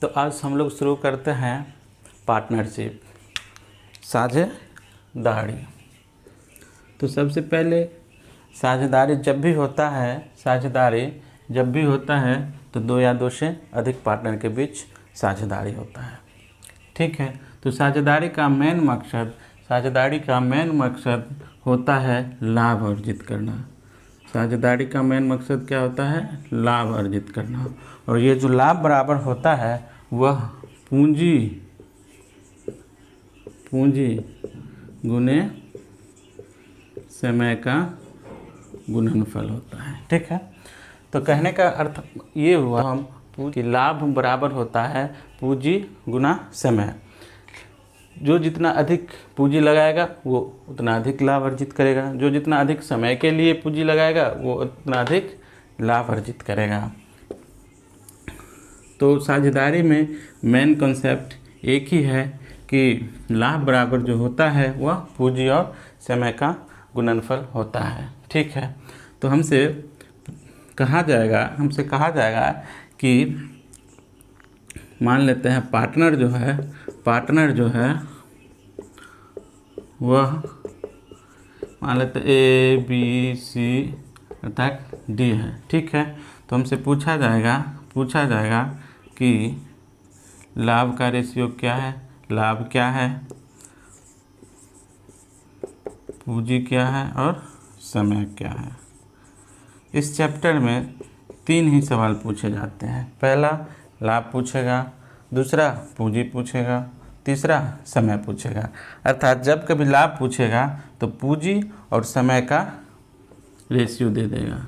तो आज हम लोग शुरू करते हैं पार्टनरशिप, साझेदारी। तो सबसे पहले साझेदारी जब भी होता है तो दो या दो से अधिक पार्टनर के बीच साझेदारी होता है। ठीक है, तो साझेदारी का मेन मकसद होता है लाभ अर्जित करना। साझेदारी का मेन मकसद क्या होता है? लाभ अर्जित करना। और ये जो लाभ बराबर होता है वह पूंजी गुने समय का गुणनफल होता है। ठीक है, तो कहने का अर्थ ये हुआ हम कि लाभ बराबर होता है पूंजी गुना समय। जो जितना अधिक पूंजी लगाएगा वो उतना अधिक लाभ अर्जित करेगा, जो जितना अधिक समय के लिए पूंजी लगाएगा वो उतना अधिक लाभ अर्जित करेगा। तो साझेदारी में मेन कॉन्सेप्ट एक ही है कि लाभ बराबर जो होता है वह पूंजी और समय का गुणनफल होता है। ठीक है, तो हमसे कहा जाएगा कि मान लेते हैं पार्टनर जो है वह मान लेते ए बी सी अर्थात डी है। ठीक है, तो हमसे पूछा जाएगा कि लाभ का रेशियो क्या है, लाभ क्या है, पूंजी क्या है और समय क्या है। इस चैप्टर में 3 ही सवाल पूछे जाते हैं। पहला लाभ पूछेगा, दूसरा पूंजी पूछेगा, तीसरा समय पूछेगा। अर्थात जब कभी लाभ पूछेगा तो पूंजी और समय का रेशियो दे देगा।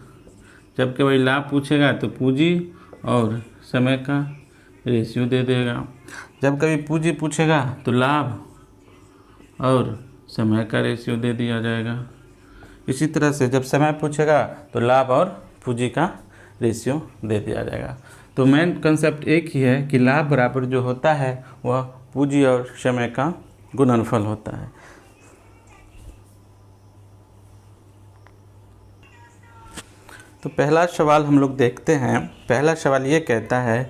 जब कभी लाभ पूछेगा तो पूंजी और समय का रेशियो दे देगा। जब कभी पूंजी पूछेगा तो लाभ और समय का रेशियो दे दिया जाएगा। इसी तरह से जब समय पूछेगा तो लाभ और पूंजी का रेशियो दे दिया जाएगा। तो मेन कंसेप्ट एक ही है कि लाभ बराबर जो होता है वह पूंजी और समय का गुणनफल होता है। तो पहला सवाल हम लोग देखते हैं। पहला सवाल ये कहता है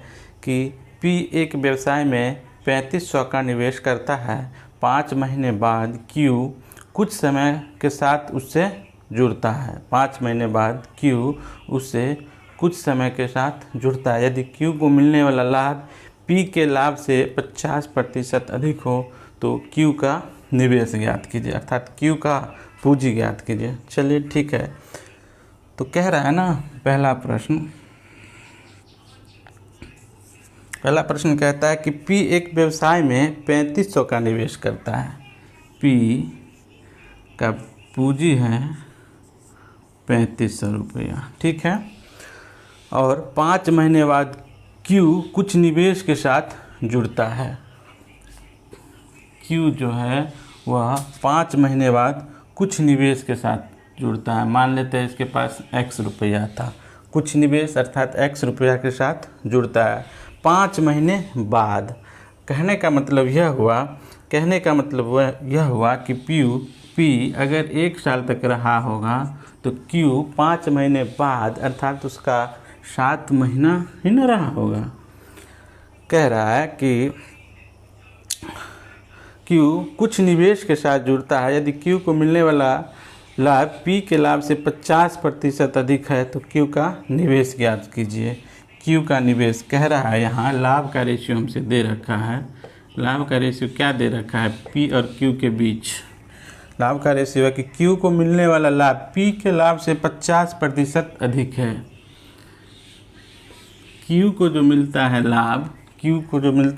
कि P एक व्यवसाय में 3500 का निवेश करता है। 5 महीने बाद Q कुछ समय के साथ उससे जुड़ता है। 5 महीने बाद Q उससे कुछ समय के साथ जुड़ता है। यदि Q को मिलने वाला लाभ P के लाभ से 50% अधिक हो तो Q का निवेश ज्ञात कीजिए, अर्थात Q का पूंजी ज्ञात कीजिए। चलिए ठीक है, तो कह रहा है ना पहला प्रश्न कहता है कि P एक व्यवसाय में 3500 का निवेश करता है। P का पूंजी है 3500 रुपया। ठीक है, और 5 महीने बाद Q कुछ निवेश के साथ जुड़ता है। Q जो है वह 5 महीने बाद कुछ निवेश के साथ जुड़ता है। मान लेते हैं इसके पास X रुपया था, कुछ निवेश अर्थात X रुपया के साथ जुड़ता है 5 महीने बाद। कहने का मतलब यह हुआ कि P अगर 1 साल तक रहा होगा तो Q 5 महीने बाद अर्थात उसका 7 महीना ही न रहा होगा। कह रहा है कि Q कुछ निवेश के साथ जुड़ता है। यदि Q को मिलने वाला लाभ P के लाभ से 50% अधिक है तो Q का निवेश ज्ञात कीजिए। Q का निवेश कह रहा है, यहाँ लाभ का रेशियो हमसे दे रखा है। लाभ का रेशियो क्या दे रखा है? P और Q के बीच लाभ का रेशियो है कि Q को मिलने वाला लाभ P के लाभ से 50% अधिक है। Q को जो मिलता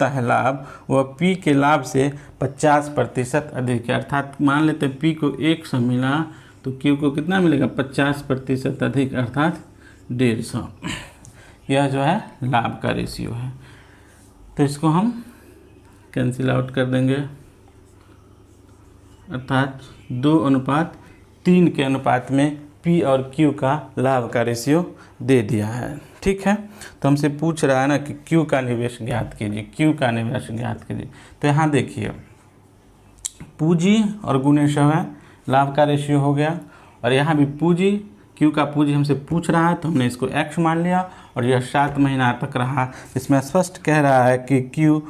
है लाभ वह P के लाभ से 50% अधिक है। अर्थात मान लेते हैं P को 100 मिला तो Q को कितना मिलेगा? 50% अधिक अर्थात 150। यह जो है लाभ का रेशियो है। तो इसको हम कैंसिल आउट कर देंगे, अर्थात 2:3 के अनुपात में P और Q का लाभ का रेशियो दे दिया है। ठीक है, तो हमसे पूछ रहा है ना कि Q का निवेश ज्ञात कीजिए। तो यहाँ देखिए पूंजी और गुणे समय लाभ का रेशियो हो गया, और यहाँ भी पूंजी क्यू का पूंजी हमसे पूछ रहा है तो हमने इसको x मान लिया और यह 7 महीना तक रहा। इसमें स्पष्ट कह रहा है कि क्यू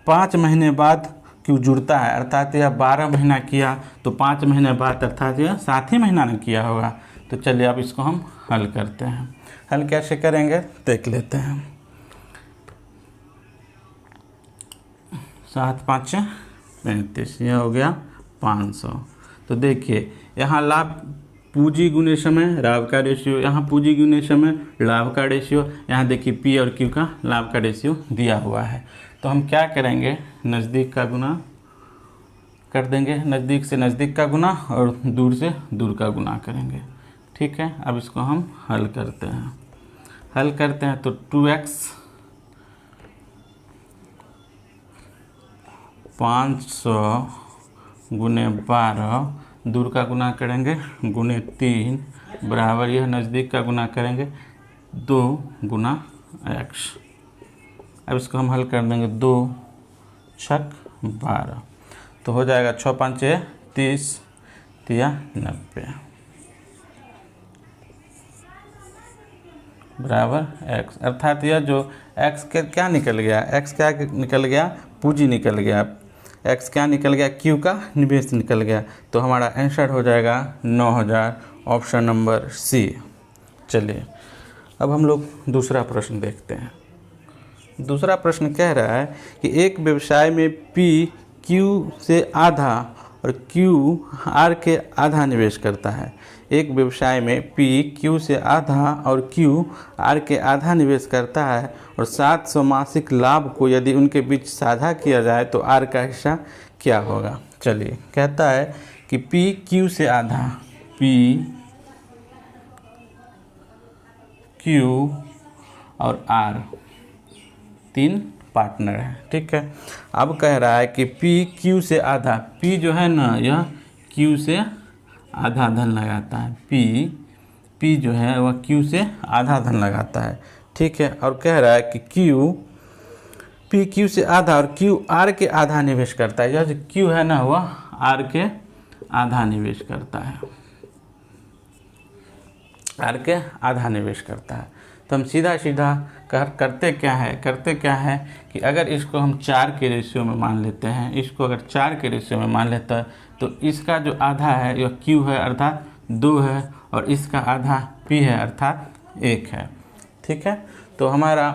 5 महीने बाद क्यू जुड़ता है, अर्थात यह 12 महीना किया तो 5 महीने बाद अर्थात यह 7 ही महीना न किया होगा। तो चलिए अब इसको हम हल करते हैं। हल कैसे करेंगे देख लेते हैं। 7 5 35, यह हो गया 500। तो देखिए यहाँ लाभ पूंजी गुने समय लाभ का रेशियो, यहाँ पूंजी गुने समय लाभ का रेशियो, यहाँ देखिए पी और क्यू का लाभ का रेशियो दिया हुआ है। तो हम क्या करेंगे, नज़दीक का गुना कर देंगे, नज़दीक से नज़दीक का गुना और दूर से दूर का गुना करेंगे। ठीक है, अब इसको हम हल करते हैं। हल करते हैं तो 2x 500 गुने 12, दूर का गुना करेंगे गुने 3 बराबर यह नज़दीक का गुना करेंगे 2 गुना x। अब इसको हम हल कर देंगे, 2 छक 12, तो हो जाएगा 6 5 30 तिया 90 बराबर x। अर्थात यह जो x के क्या निकल गया, x क्या निकल गया, पूंजी निकल गया, x क्या निकल गया, q का निवेश निकल गया। तो हमारा आंसर हो जाएगा 9000, ऑप्शन नंबर सी। चलिए अब हम लोग दूसरा प्रश्न देखते हैं। दूसरा प्रश्न कह रहा है कि एक व्यवसाय में P Q से आधा और Q R के आधा निवेश करता है। एक व्यवसाय में P Q से आधा और Q R के आधा निवेश करता है और 700 मासिक लाभ को यदि उनके बीच साझा किया जाए तो R का हिस्सा क्या होगा। चलिए, कहता है कि P Q से आधा, P Q और R 3 पार्टनर है। ठीक है, अब कह रहा है कि P Q से आधा, P जो है ना यह Q से आधा धन लगाता है, P जो है वह Q से आधा धन लगाता है। ठीक है, और कह रहा है कि P Q से आधा और Q R के आधा निवेश करता है। यह जो Q है ना वह R के आधा निवेश करता है, R के आधा निवेश करता है। तो हम सीधा सीधा करते क्या है कि अगर इसको हम 4 के रेशियो में मान लेते हैं, इसको अगर 4 के रेशियो में मान लेता है तो इसका जो आधा है यह Q है अर्थात 2 है और इसका आधा P है अर्थात 1 है। ठीक है, तो हमारा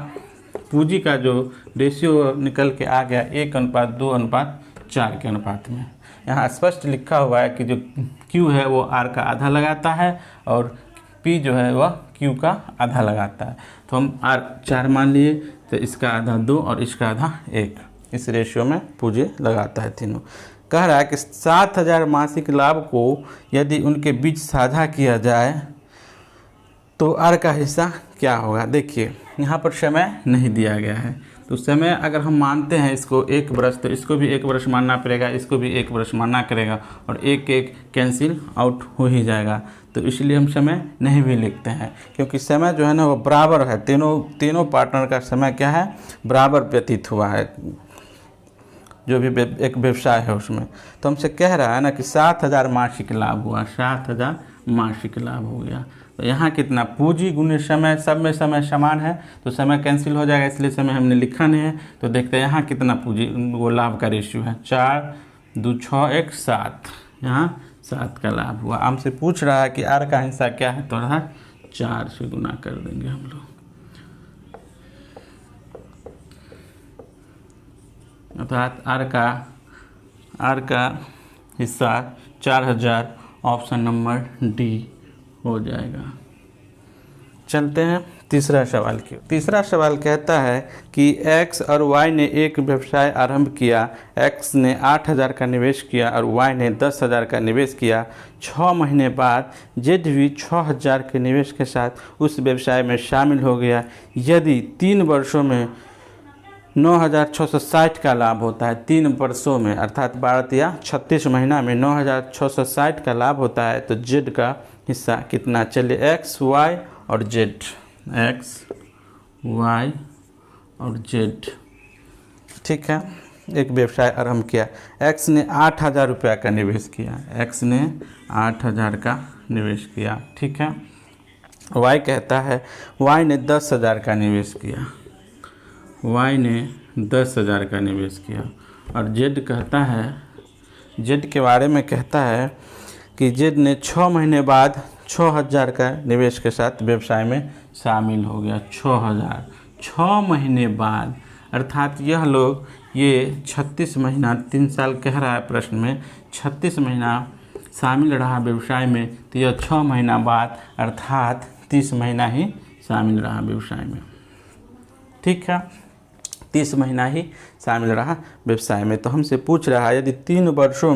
पूंजी का जो रेशियो निकल के आ गया 1:2:4 के अनुपात में। यहाँ स्पष्ट लिखा हुआ है कि जो Q है वो R का आधा लगाता है और P जो है वह Q का आधा लगाता है। तो हम R 4 मान लिए, तो इसका आधा 2 और इसका आधा 1, इस रेशियो में पूंजी लगाता है तीनों। कह रहा है कि 7000 मासिक लाभ को यदि उनके बीच साझा किया जाए तो R का हिस्सा क्या होगा। देखिए यहाँ पर समय नहीं दिया गया है, तो समय अगर हम मानते हैं इसको 1 वर्ष तो इसको भी 1 वर्ष मानना पड़ेगा, इसको भी 1 वर्ष मानना करेगा और 1 कैंसिल आउट हो ही जाएगा। तो इसलिए हम समय नहीं भी लिखते हैं, क्योंकि समय जो है ना वो बराबर है, तीनों पार्टनर का समय क्या है, बराबर व्यतीत हुआ है जो भी एक व्यवसाय है उसमें। तो हमसे कह रहा है ना कि 7000 मासिक लाभ हुआ, 7000 मासिक लाभ हो गया। तो यहाँ कितना, पूंजी गुने समय, सब में समय समान है तो समय कैंसिल हो जाएगा, इसलिए समय हमने लिखा नहीं है। तो देखते हैं यहाँ कितना पूंजी वो लाभ का रेशियो है, 4 2 6 1 7, यहाँ 7 का लाभ हुआ। हमसे पूछ रहा है कि R का हिस्सा क्या है, तो 4 से गुना कर देंगे हम लोग, अर्थात R का हिस्सा 4000, ऑप्शन नंबर डी हो जाएगा। चलते हैं तीसरा सवाल की। तीसरा सवाल कहता है कि X और Y ने एक व्यवसाय आरंभ किया। X ने 8000 का निवेश किया और Y ने 10000 का निवेश किया। 6 महीने बाद Z भी 6000 के निवेश के साथ उस व्यवसाय में शामिल हो गया। यदि 3 वर्षों में 9660 का लाभ होता है, 3 वर्षों में अर्थात 12 या 36 महीना में 9660 का लाभ होता है, तो Z का हिस्सा कितना। चलिए X Y और Z, X Y और Z, ठीक है, एक व्यवसाय आरंभ किया। X ने 8000 रुपया का निवेश किया, X ने 8000 का निवेश किया, ठीक है। वाई कहता है वाई ने 10,000 का निवेश किया, वाई ने 10,000 का निवेश किया। और जेड कहता है, जेड के बारे में कहता है कि जेड ने 6 महीने बाद 6,000 का निवेश के साथ व्यवसाय में शामिल हो गया। 6,000 6 महीने बाद, अर्थात यह लोग ये 36 महीना, 3 साल कह रहा है प्रश्न में, 36 महीना शामिल रहा व्यवसाय में, तो यह 6 महीना बाद अर्थात 30 महीना ही शामिल रहा व्यवसाय में। ठीक है, 30 महीना ही शामिल रहा व्यवसाय में। तो हमसे पूछ रहा है यदि 3 वर्षों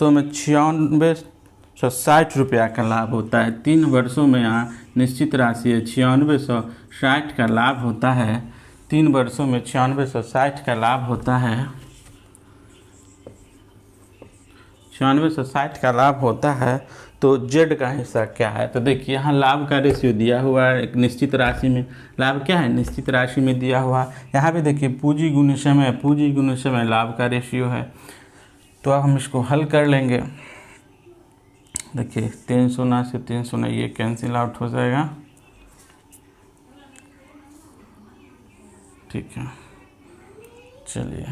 में 9660 रुपया का लाभ होता है, 3 वर्षों में यहाँ निश्चित राशि है 9660 का लाभ होता है, 3 वर्षों में 9660 का लाभ होता है, 9660 का लाभ होता है, तो जेड का हिस्सा क्या है? तो देखिए यहाँ लाभ का रेशियो दिया हुआ है, एक निश्चित राशि में लाभ क्या है, निश्चित राशि में दिया हुआ। यहाँ भी देखिए पूंजी गुने समय, पूंजी गुने समय लाभ का रेशियो है। तो अब हम इसको हल कर लेंगे। देखिए 3 शून्य से 3 शून्य ये कैंसिल आउट हो जाएगा। ठीक है, चलिए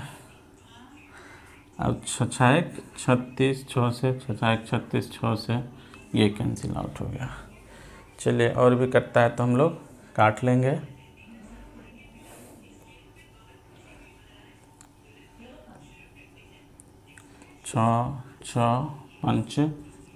अब 6×1 36, 6 से 6×1 36, 6 से ये कैंसिल आउट हो गया। चलिए और भी करता है तो हम लोग काट लेंगे। 6, 6, 5,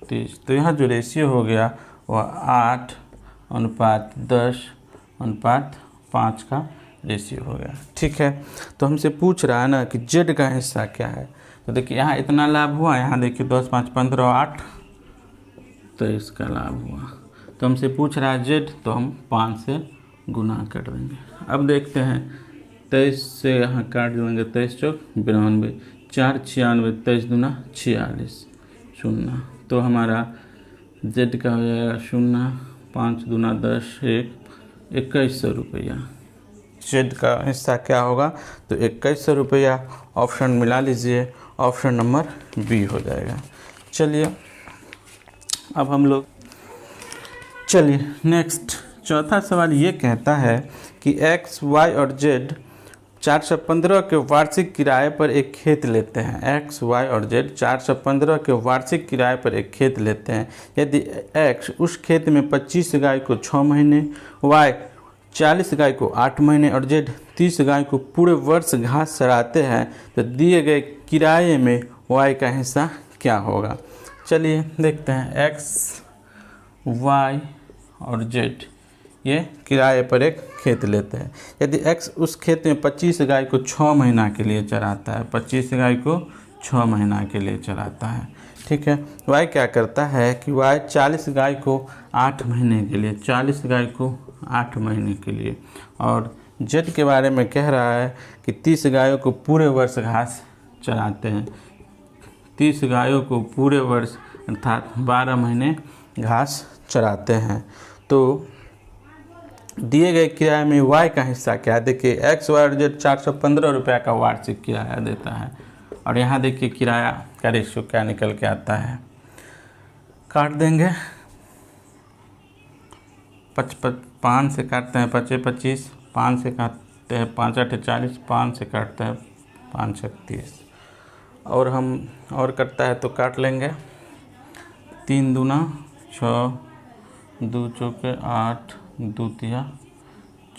30। तो यहाँ जो रेशियो हो गया वह 8:10:5 का रेशियो हो गया। ठीक है, तो हमसे पूछ रहा है ना कि जेड का हिस्सा क्या है। तो देखिए यहाँ इतना लाभ हुआ, यहाँ देखिए 10, 5, 15, 8, 23 का लाभ हुआ। तो हमसे पूछ रहा है जेड, तो हम 5 से गुना कर देंगे। अब देखते हैं 23 से यहाँ काट देंगे, 23 चौक 92, 4 96, 23 दूना 46, 0। तो हमारा जेड का हो जाएगा 0, 5 दूना 10, 2100 रुपया। जेड का हिस्सा क्या होगा? तो 2100 रुपया। ऑप्शन मिला लीजिए, ऑप्शन नंबर बी हो जाएगा। चलिए अब हम लोग चलिए नेक्स्ट चौथा सवाल ये कहता है कि एक्स, वाई और जेड 415 के वार्षिक किराए पर एक खेत लेते हैं। एक्स, वाई और जेड 415 के वार्षिक किराए पर एक खेत लेते हैं। यदि एक्स उस खेत में 25 गाय को 6 महीने, वाई 40 गाय को 8 महीने और जेड 30 गाय को पूरे वर्ष घास चराते हैं, तो दिए गए किराए में वाई का हिस्सा क्या होगा? चलिए देखते हैं। एक्स, वाई और जेड ये किराए पर एक खेत लेते हैं। यदि एक्स उस खेत में 25 गाय को 6 महीना के लिए चराता है, 25 गाय को 6 महीना के लिए चराता है। ठीक है, वाई क्या करता है कि वाई 40 गाय को 8 महीने के लिए, 40 गाय को 8 महीने के लिए, और जेड के बारे में कह रहा है कि 30 गायों को पूरे वर्ष घास चराते हैं। 30 गायों को पूरे वर्ष अर्थात 12 महीने घास चराते हैं। तो दिए गए किराए में वाई का हिस्सा क्या है? देखिए एक्स, वाई और जेड 415 रुपया का वार्षिक किराया देता है, और यहाँ देखिए किराया का रेशियो क्या निकल के आता है। काट देंगे, 5 से काटते हैं 25 25, 5 से काटते हैं 5 8 40, 5 से काटते हैं 5 36, और हम और करता है तो काट लेंगे। 3 दूना 6, 2 चौके 8, 2 तिया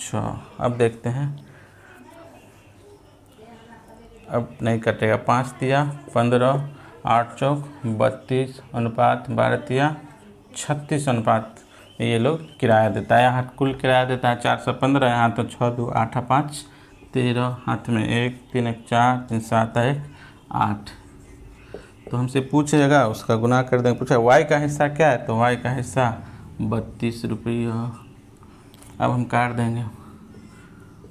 6। अब देखते हैं, अब नहीं कटेगा। 5 तिया 15, 8 चौक 32, अनुपात 12 तिया 36 अनुपात ये लोग किराया देता है। यहाँ कुल किराया देता है 415, यहाँ तो 6 2 8 5 13, हाथ में 1 3 1 4 3 7 1 8। तो हमसे पूछेगा, उसका गुना कर देंगे। पूछा वाई का हिस्सा क्या है? तो वाई का हिस्सा 32 रुपया। अब हम काट देंगे,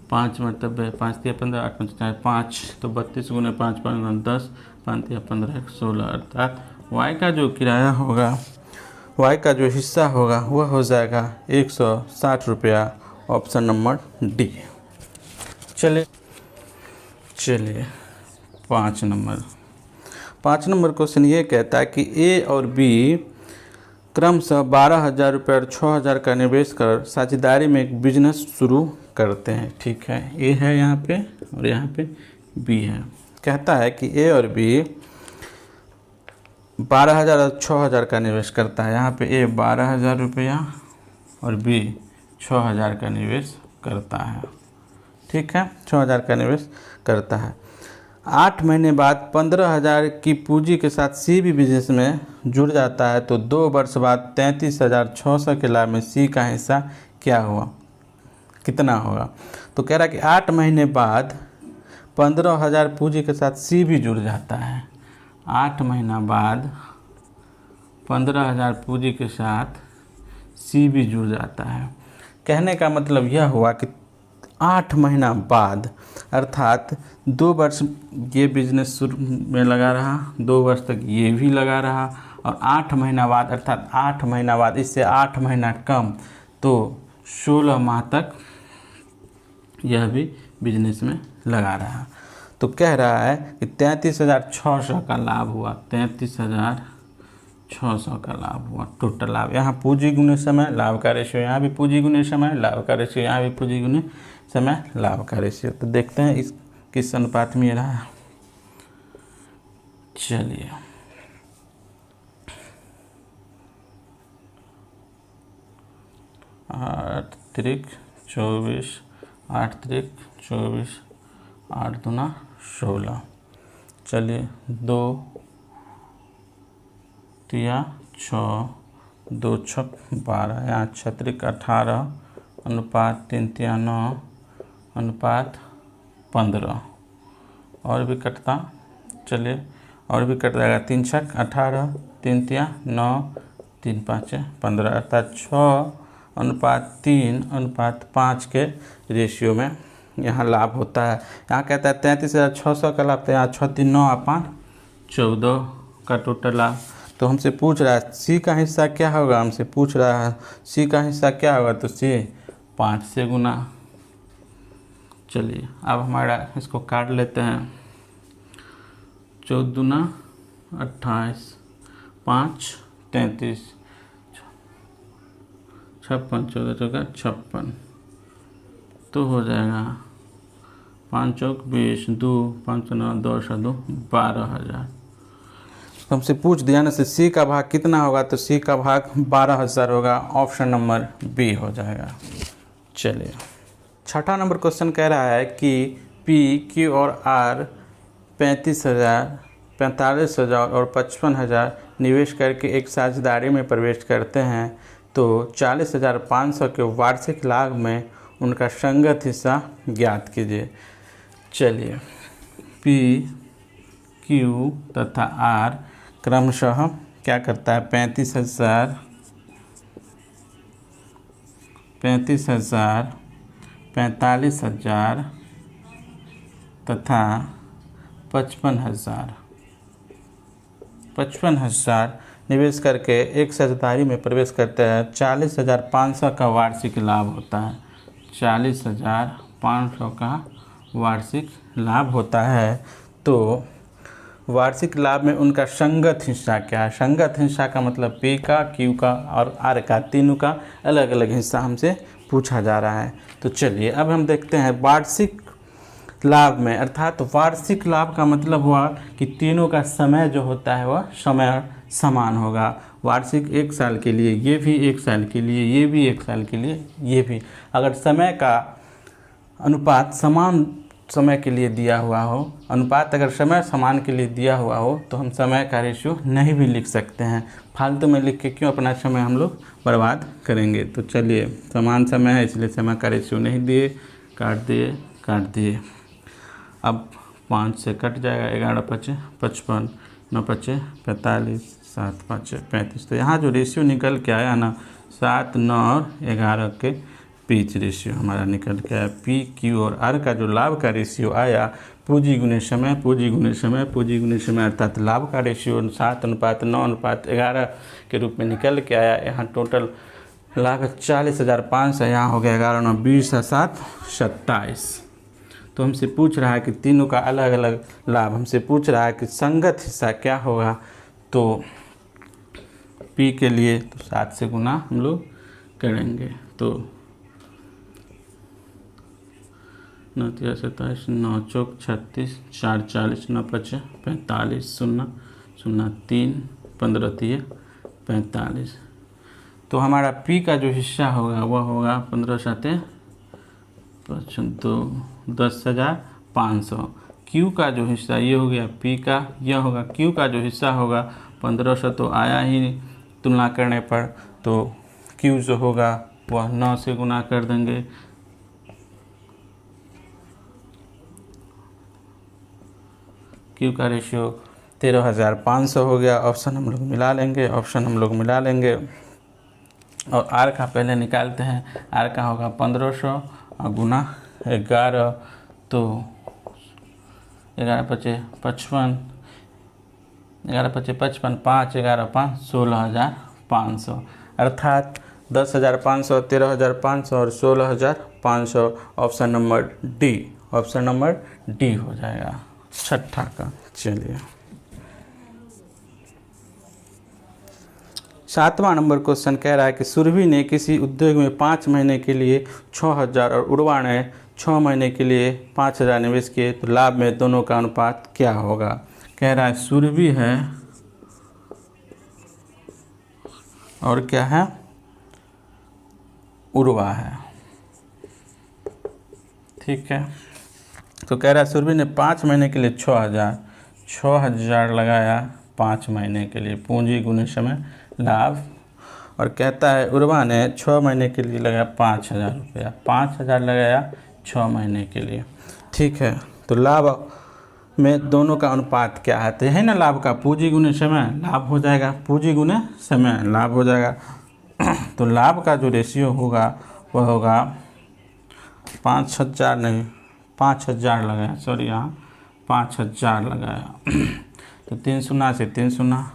5 मरतबे 5 तिया 15, 8 5 4 5, तो 32 गुने 5 5 10, 5 तिया 15 16, अर्थात वाई का जो किराया होगा, वाई का जो हिस्सा होगा वह हो जाएगा 160 रुपया। Option number D. चलिए 5 नंबर क्वेश्चन ये कहता है कि ए और बी क्रमशः 12,000 रुपये और 6,000 का निवेश कर साझेदारी में एक बिजनेस शुरू करते हैं। ठीक है, ए है यहाँ पे और यहाँ पे बी है। कहता है कि ए और बी 12,000 और 6,000 का निवेश करता है। यहाँ पे ए 12,000 रुपया और बी 6,000 का निवेश करता है। ठीक है, 6,000 का निवेश करता है। 8 महीने बाद 15,000 की पूंजी के साथ सी भी बिजनेस में जुड़ जाता है तो 2 वर्ष बाद 33,600 के लाभ में सी का हिस्सा क्या हुआ, कितना होगा। तो कह रहा है कि 8 महीने बाद 15,000 पूंजी के साथ सी भी जुड़ जाता है। 8 महीना बाद 15,000 पूंजी के साथ सी भी जुड़ जाता है। कहने का मतलब यह हुआ कि 8 महीना बाद अर्थात 2 वर्ष ये बिजनेस शुरू में लगा रहा, 2 वर्ष तक ये भी लगा रहा और 8 महीना बाद अर्थात 8 महीना बाद इससे 8 महीना कम तो 16 माह तक यह भी बिजनेस में लगा रहा। तो कह रहा है कि 33,600 का लाभ हुआ, 33,600 का लाभ हुआ टोटल लाभ। यहाँ पूंजी गुने समय, लाभ का रेशियो यहाँ भी पूंजी गुने समय, लाभ का रेशियो यहाँ भी पूंजी गुने समय, लाभ का रेशियो। तो देखते हैं इस किस अनुपात में ये रहा। चलिए 8 त्रिक 24, 8 त्रिक 24, 8 दूना 16। चलिए 2 तिया 6, 2 छक 12, यहाँ 6 त्रिक 18 अनुपात 3 तिया 9 अनुपात 15 और भी कटता। चलिए और भी कट जाएगा, 3 छक 18, 3 तिया 9, 3 पाँच 15 अर्थात 6 अनुपात 3 अनुपात 5 के रेशियो में यहाँ लाभ होता है। यहाँ कहता है 33,600 का लाभ, तो यहाँ 6 3 9 5 14 का टोटल लाभ। तो हमसे पूछ रहा है सी का हिस्सा क्या होगा, हमसे पूछ रहा है सी का हिस्सा क्या होगा, तो सी 5 से गुना। चलिए अब हमारा इसको काट लेते हैं। 14 दूना 28, 5 33, 56, 14 चौका 56 तो हो जाएगा 5 चौक 20, 2 5 9 10 2 12,000। तो हमसे पूछ दिया ना से सी का भाग कितना होगा, तो सी का भाग 12,000 होगा। ऑप्शन नंबर बी हो जाएगा। चलिए 6ठा नंबर क्वेश्चन कह रहा है कि पी क्यू और आर 35,000, 45,000 और 55,000 निवेश करके एक साझेदारी में प्रवेश करते हैं तो 40,500 के वार्षिक लाभ में उनका संगत हिस्सा ज्ञात कीजिए। चलिए पी क्यू तथा आर क्रमशः क्या करता है, 35,000, 45,000 तथा 55,000 निवेश करके एक साझेदारी में प्रवेश करते हैं। 40,500 का वार्षिक लाभ होता है। 40,500 का वार्षिक लाभ होता है। तो वार्षिक लाभ में उनका संगत हिस्सा क्या है। संगत हिस्सा का मतलब पी का, क्यू का और आर का, तीनों का अलग अलग हिस्सा हमसे पूछा जा रहा है। तो चलिए अब हम देखते हैं वार्षिक लाभ में, अर्थात वार्षिक लाभ का मतलब हुआ कि तीनों का समय जो होता है वह समय समान होगा। वार्षिक 1 साल के लिए, ये भी 1 साल के लिए, ये भी 1 साल के लिए, ये भी। अगर समय का अनुपात समान समय के लिए दिया हुआ हो, अनुपात अगर समय समान के लिए दिया हुआ हो तो हम समय का रेशियो नहीं भी लिख सकते हैं। फालतू में लिख के क्यों अपना समय हम लोग बर्बाद करेंगे। तो चलिए समान समय है इसलिए समय का रेशियो नहीं दिए, काट दिए। अब 5 से कट जाएगा, 11 5 55, 9 5 45, 7 5 35। तो यहाँ जो रेशियो निकल के आया ना 7, 9 और 11 के बीच रेशियो हमारा निकल के आया। पी क्यू और आर का जो लाभ का रेशियो आया पूंजी गुने समय, पूंजी गुने समय, पूंजी गुने समय अर्थात लाभ का रेशियो 7:9:11 के रूप में निकल के आया। यहाँ टोटल लाभ 40,500, यहाँ हो गया 11 9 20 7 27। तो हमसे पूछ रहा है कि तीनों का अलग अलग लाभ, हमसे पूछ रहा है कि संगत हिस्सा क्या होगा। तो पी के लिए तो 7 से गुना हम लोग करेंगे। तो 9 × 27, 9 × 36, 4 × 40, 9 × 5 = 45, 0 0 3 15 × 45। तो हमारा पी का जो हिस्सा होगा वह होगा 15 × 7 तो 10,500। क्यू का जो हिस्सा ये हो गया पी का, यह होगा क्यू का जो हिस्सा होगा 1500 तो आया ही तुलना करने पर, तो क्यू जो होगा वह 9 से गुना कर देंगे। क्यू का रेशियो 13,500 हो गया। ऑप्शन हम लोग मिला लेंगे और आर का पहले निकालते हैं। आर का होगा 1500 और गुना 11 तो 11 × 5 = 55, 11 × 5 = 55, 5 11 5 16,500 अर्थात 10,500, 13,500 और 16,500। ऑप्शन नंबर डी हो जाएगा छठा का। चलिए 7वां नंबर क्वेश्चन कह रहा है कि सुरभि ने किसी उद्योग में 5 महीने के लिए 6,000 और उर्वा ने 6 महीने के लिए 5,000 निवेश किए, तो लाभ में दोनों का अनुपात क्या होगा। कह रहा है सुरभि है और क्या है, उर्वा है। ठीक है, तो कह रहा है सुरभि ने 5 महीने के लिए 6,000 लगाया 5 महीने के लिए, पूंजी गुने समय लाभ। और कहता है उर्वा ने 6 महीने के लिए लगाया 5,000 रुपया, 5,000 लगाया 6 महीने के लिए। ठीक है, तो लाभ में दोनों का अनुपात क्या है, तो है ना लाभ का पूंजी गुने समय लाभ हो जाएगा, पूंजी गुने समय लाभ हो जाएगा। तो लाभ का जो रेशियो होगा वह होगा 5,000 नहीं 5,000 लगाया, सॉरी यहाँ 5,000 लगाया तो 3 शून्य से 3 शून्य।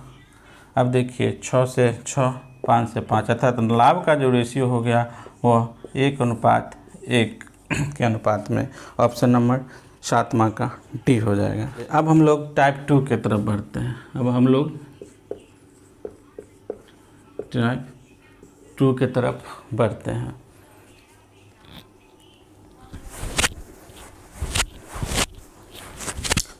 अब देखिए 6 से 6, 5 से 5 अर्थात तो लाभ का जो रेशियो हो गया वह 1:1 के अनुपात में। ऑप्शन नंबर 7वां का डी हो जाएगा। अब हम लोग टाइप 2 के तरफ बढ़ते हैं। अब हम लोग टाइप 2 के तरफ बढ़ते हैं।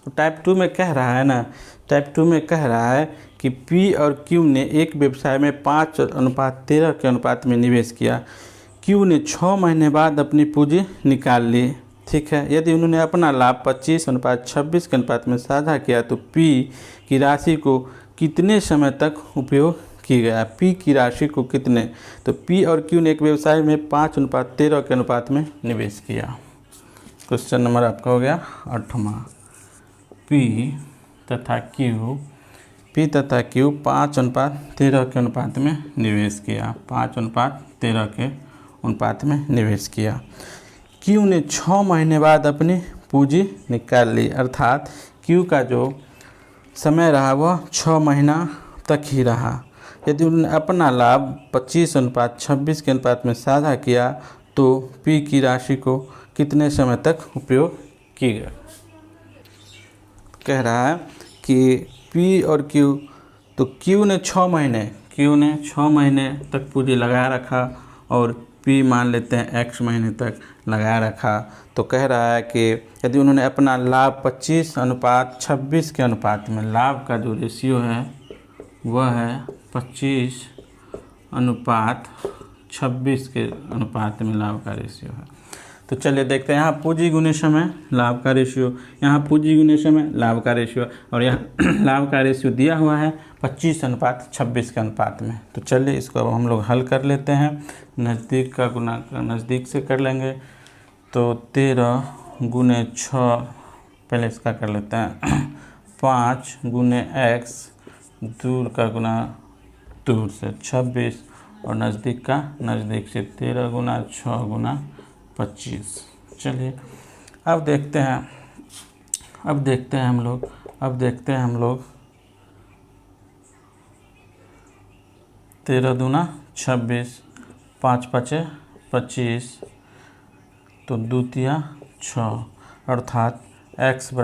तो टाइप 2 में कह रहा है ना, टाइप 2 में कह रहा है कि पी और क्यू ने एक व्यवसाय में 5:13 के अनुपात में निवेश किया। क्यू ने 6 महीने बाद अपनी पूंजी निकाल ली। ठीक है, यदि उन्होंने अपना लाभ 25:26 के अनुपात में साझा किया तो पी की राशि को कितने समय तक उपयोग की गया। पी की राशि को कितने, तो पी और क्यू ने एक व्यवसाय में 5:13 के अनुपात में निवेश किया। क्वेश्चन नंबर आपका हो गया 8वां। पी तथा क्यू 5:13 के अनुपात में निवेश किया, 5:13 के अनुपात में निवेश किया। क्यू ने 6 महीने बाद अपनी पूंजी निकाल ली, अर्थात क्यू का जो समय रहा वह 6 महीना तक ही रहा। यदि उन्होंने अपना लाभ 25:26 के अनुपात में साझा किया तो पी की राशि को कितने समय तक उपयोग की गई। कह रहा है कि पी और क्यू, तो क्यू ने 6 महीने तक पूंजी लगाया रखा और पी मान लेते हैं x महीने तक लगाया रखा। तो कह रहा है कि यदि उन्होंने अपना लाभ 25:26 के अनुपात में, लाभ का जो रेशियो है वह है 25:26 के अनुपात में लाभ का रेशियो है। तो चलिए देखते हैं, यहाँ पूंजी गुने समय लाभ का रेशियो, यहाँ पूंजी गुने समय लाभ का रेशियो, और यहाँ लाभ का रेशियो दिया हुआ है 25:26 के अनुपात में। तो चलिए इसको अब हम लोग हल कर लेते हैं। नज़दीक का गुना नज़दीक से कर लेंगे, तो 13 × 6, पहले इसका कर लेते हैं 5 × x, दूर का गुना दूर से 26, और नज़दीक का नज़दीक से 13 × 6 × 25। चलिए अब देखते हैं हम लोग 13 दूना 26, 5 × 5 = 25, तो 2 × 6 अर्थात x =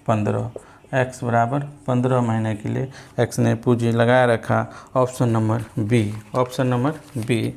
15। x बराबर 15 महीने के लिए x ने पूंजी लगाए रखा। Option number B